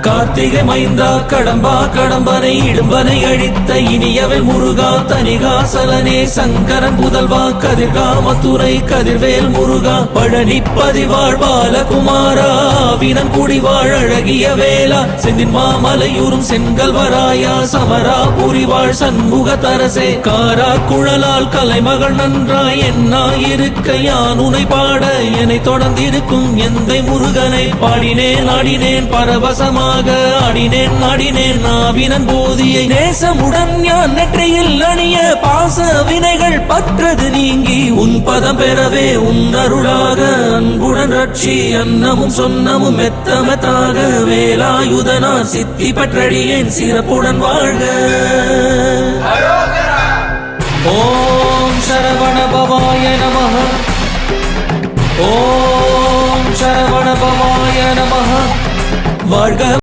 கார்த்திகை மைந்தா கடம்பா கடம்பனை இடும்பனை அழித்த இனியவள் முருகா தனிகாசலனே சங்கரன் புதல்வா கதிர்காமத்துறை கதிர்வேல் முருகா பழனி பதிவாழ் பாலகுமாரா வினன் குடிவாழ் அழகிய வேளா செந்தின் மாமலையூரும் செங்கல்வராயா சமரா புரிவாழ் சண்முக தரசே காரா குழலால் கலைமகள் நன்றாய் என்னாயிருக்க யான் உனை பாட என்னை தொடர்ந்திருக்கும் எந்தை முருகனை பாடினேன் ஆடினேன் பரவசமாக ஆடினேன் நாடினேன் நாவினன் போதியை நேசமுடன் ஞான் நெற்றியில் அணிய பாச வினைகள் பற்றது நீங்கி உன் பதம் பெறவே உன் அருளாக அன்புடன் ரட்சி அன்னமும் சொன்னமும் மெத்தமத்தாக வேலாயுதனார் சித்தி பற்றடியேன் சிறப்புடன் வாழ்க. ஓம் சரவண பவாய நமஹ. ஓம் சரவண பவாய நமஹ. வாழ்க.